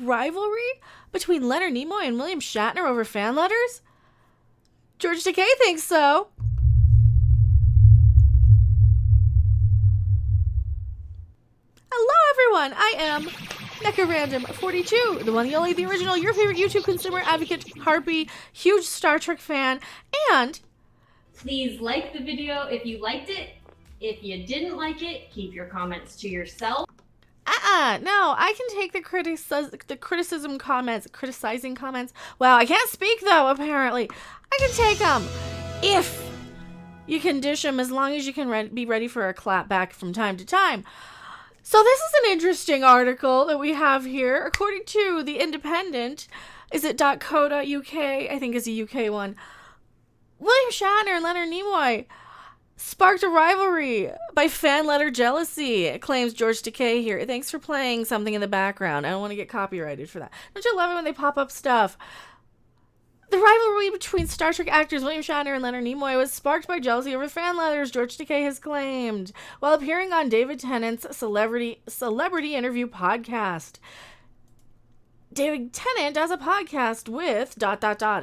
rivalry between Leonard Nimoy and William Shatner over fan letters? George Takei thinks so. Hello, everyone. I am NeckaRandom42, the one, the only, the original, your favorite YouTube consumer advocate, harpy, huge Star Trek fan, and... Please like the video if you liked it. If you didn't like it, keep your comments to yourself. No, I can take the criticizing comments. Wow, I can't speak, though, apparently. I can take them. If you can dish them, as long as you can be ready for a clap back from time to time. So this is an interesting article that we have here. According to The Independent, is it .co.uk? I think it's a UK one. William Shatner and Leonard Nimoy sparked a rivalry by fan letter jealousy, claims George Takei here. Thanks for playing something in the background. I don't want to get copyrighted for that. Don't you love it when they pop up stuff? The rivalry between Star Trek actors William Shatner and Leonard Nimoy was sparked by jealousy over fan letters, George Takei has claimed, while appearing on David Tennant's celebrity interview podcast. David Tennant does a podcast with ...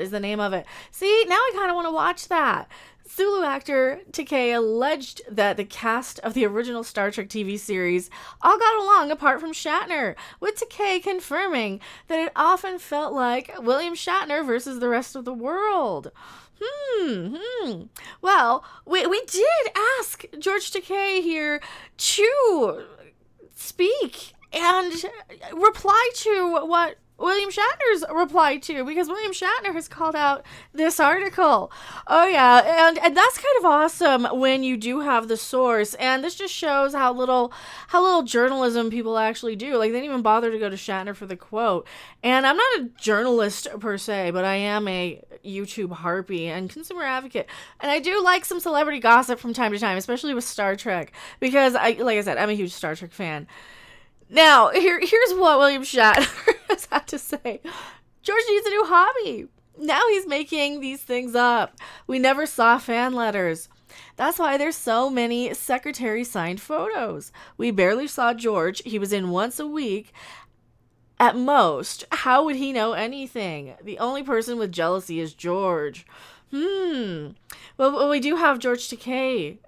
is the name of it. See, now I kind of want to watch that. Sulu actor Takei alleged that the cast of the original Star Trek TV series all got along apart from Shatner, with Takei confirming that it often felt like William Shatner versus the rest of the world. Well, we did ask George Takei here to speak and reply to what William Shatner's replied to, because William Shatner has called out this article. Oh yeah, and that's kind of awesome when you do have the source, and this just shows how little journalism people actually do. Like, they didn't even bother to go to Shatner for the quote. And I'm not a journalist per se, but I am a YouTube harpy and consumer advocate, and I do like some celebrity gossip from time to time, especially with Star Trek, because like I said, I'm a huge Star Trek fan. Now, here's what William Shatner has had to say. George needs a new hobby. Now he's making these things up. We never saw fan letters. That's why there's so many secretary-signed photos. We barely saw George. He was in once a week at most. How would he know anything? The only person with jealousy is George. Well, we do have George Takei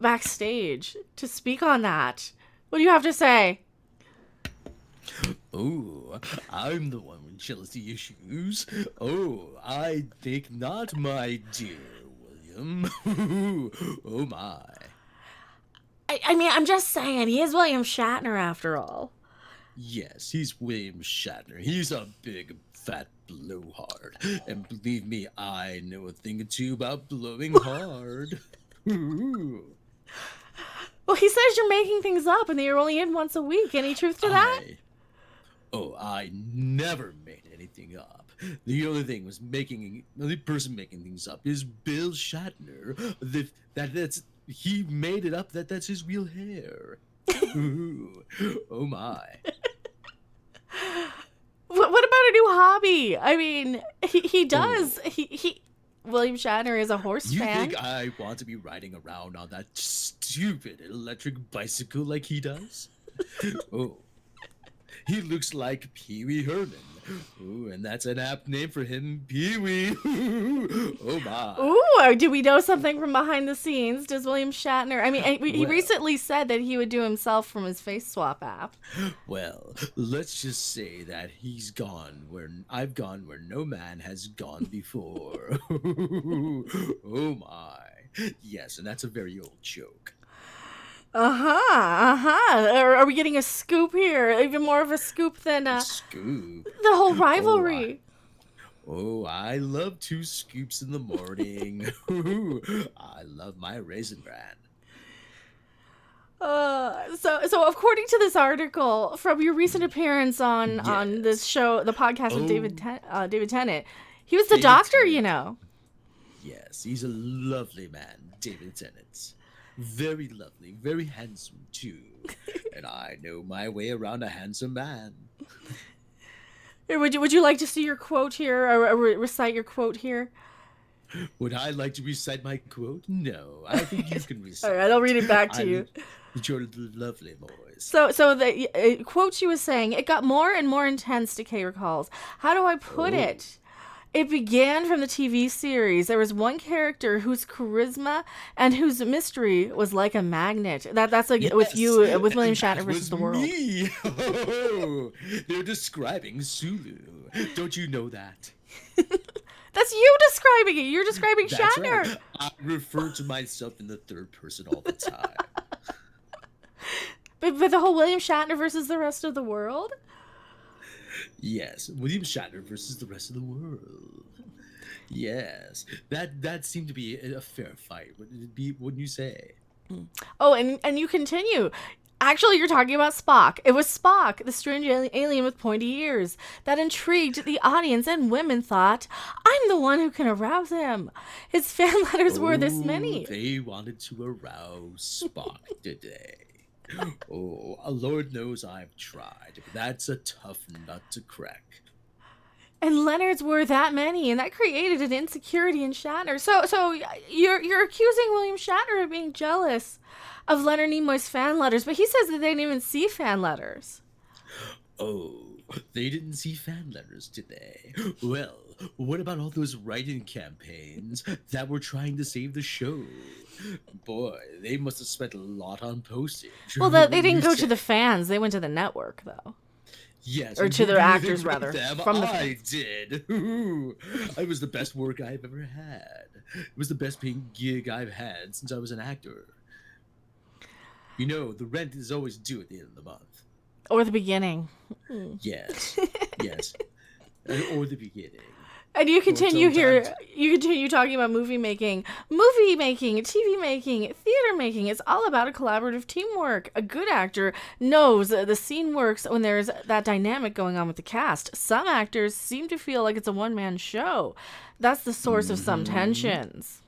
backstage to speak on that. What do you have to say? Oh, I'm the one with jealousy issues. Oh, I think not, my dear William. Oh, my. I mean, I'm just saying, he is William Shatner after all. Yes, he's William Shatner. He's a big, fat blowhard. And believe me, I know a thing or two about blowing hard. Well, he says you're making things up and that you're only in once a week. Any truth to that? I never made anything up. The only thing was the person making things up is Bill Shatner. He made it up that's his real hair. Ooh, oh my. What about a new hobby? I mean, he does. He William Shatner is a horse fan. You think I want to be riding around on that stupid electric bicycle like he does? Oh. He looks like Pee Wee Herman. Ooh, and that's an apt name for him, Pee Wee. Oh my. Ooh, do we know something from behind the scenes? Does William Shatner? I mean, he recently said that he would do himself from his face swap app. Well, let's just say that he's gone where I've gone where no man has gone before. Oh my. Yes, and that's a very old joke. Are we getting a scoop here? Even more of a scoop than scoop. The whole rivalry. I love 2 scoops in the morning. I love my Raisin Bran. So according to this article, from your recent appearance on this show, the podcast with David Tennant, he was the doctor, you know. Yes, he's a lovely man, David Tennant. Very lovely, very handsome too. And I know my way around a handsome man. Here, would you like to see your quote here, or recite your quote here? Would I like to recite my quote? No, I think you can recite. All right, I'll read it back to you. Your lovely voice. So the quote she was saying, it got more and more intense, Takei recalls. How do I put it? It began from the TV series. There was one character whose charisma and whose mystery was like a magnet. That's like with William Shatner versus the world. Me. Oh, they're describing Sulu. Don't you know that? That's you describing it. You're describing That's Shatner. right. I refer to myself in the third person all the time. But the whole William Shatner versus the rest of the world? Yes, William Shatner versus the rest of the world. Yes, that seemed to be a fair fight. Wouldn't you say? Oh, and you continue. Actually, you're talking about Spock. It was Spock, the strange alien with pointy ears, that intrigued the audience, and women thought, I'm the one who can arouse him. His fan letters were this many. They wanted to arouse Spock, did they? Oh, Lord knows I've tried, but that's a tough nut to crack. And Leonard's were that many, and that created an insecurity in Shatner. So you're accusing William Shatner of being jealous of Leonard Nimoy's fan letters, but he says that they didn't even see fan letters. Oh, they didn't see fan letters, did they? Well, what about all those write-in campaigns that were trying to save the show? Boy, they must have spent a lot on postage. Well, they didn't go to the fans. They went to the network, though. Yes. Or to their actors, rather. From I did. Ooh, it was the best work I've ever had. It was the best paying gig I've had since I was an actor. You know, the rent is always due at the end of the month. Or the beginning. Yes. Yes. Or the beginning. And you continue here, you continue talking about movie making, TV making, theater making. It's all about a collaborative teamwork. A good actor knows the scene works when there's that dynamic going on with the cast. Some actors seem to feel like it's a one-man show. That's the source of some tensions.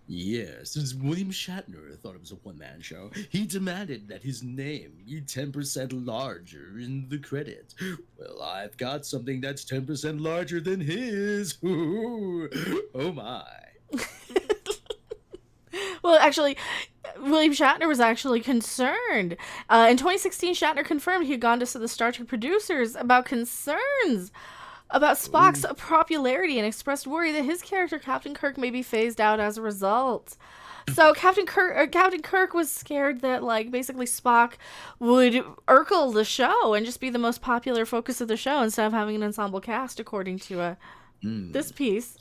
Yes, since William Shatner thought it was a one-man show, he demanded that his name be 10% larger in the credits. Well, I've got something that's 10% larger than his. Ooh, oh my. Well, actually, William Shatner was actually concerned. In 2016, Shatner confirmed he had gone to the Star Trek producers about concerns about Spock's popularity and expressed worry that his character, Captain Kirk, may be phased out as a result. So Captain Kirk was scared that, like, basically Spock would Urkel the show and just be the most popular focus of the show instead of having an ensemble cast, according to this piece.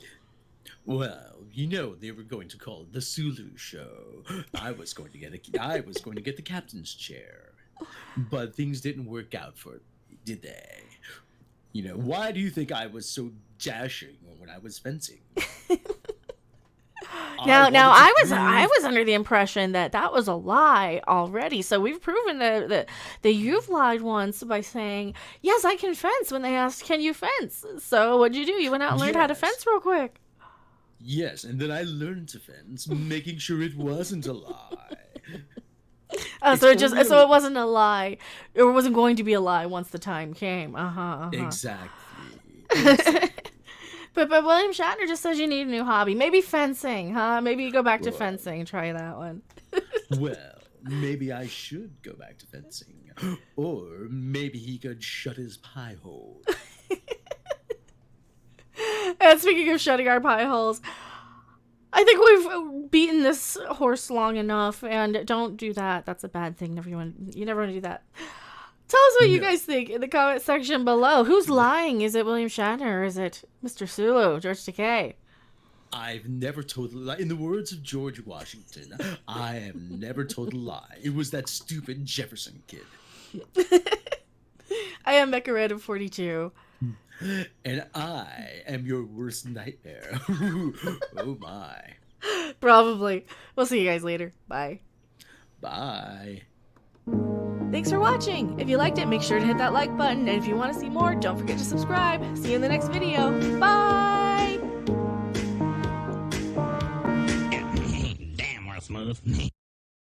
Well, you know they were going to call it the Sulu Show. I was going to get the captain's chair, but things didn't work out for me, did they? You know, why do you think I was so dashing when I was fencing? I was under the impression that was a lie already. So we've proven that you've lied once by saying, yes, I can fence, when they asked, can you fence? So what'd you do? You went out and learned how to fence real quick. Yes, and then I learned to fence, making sure it wasn't a lie. So it wasn't a lie, or it wasn't going to be a lie once the time came. Exactly. But William Shatner just says you need a new hobby, maybe fencing, huh? Maybe you go back to fencing and try that one. Well, maybe I should go back to fencing, or maybe he could shut his pie hole. And speaking of shutting our pie holes, I think we've beaten this horse long enough, and don't do that. That's a bad thing. You never want to do that. Tell us what you guys think in the comment section below. Who's lying? Is it William Shatner, or is it Mr. Sulu, George Takei? I've never told a lie. In the words of George Washington, I have never told a lie. It was that stupid Jefferson kid. I am Becca Random 42. And I am your worst nightmare. Oh my. Probably. We'll see you guys later. Bye. Bye. Thanks for watching. If you liked it, make sure to hit that like button. And if you want to see more, don't forget to subscribe. See you in the next video. Bye. Damn, we're smooth.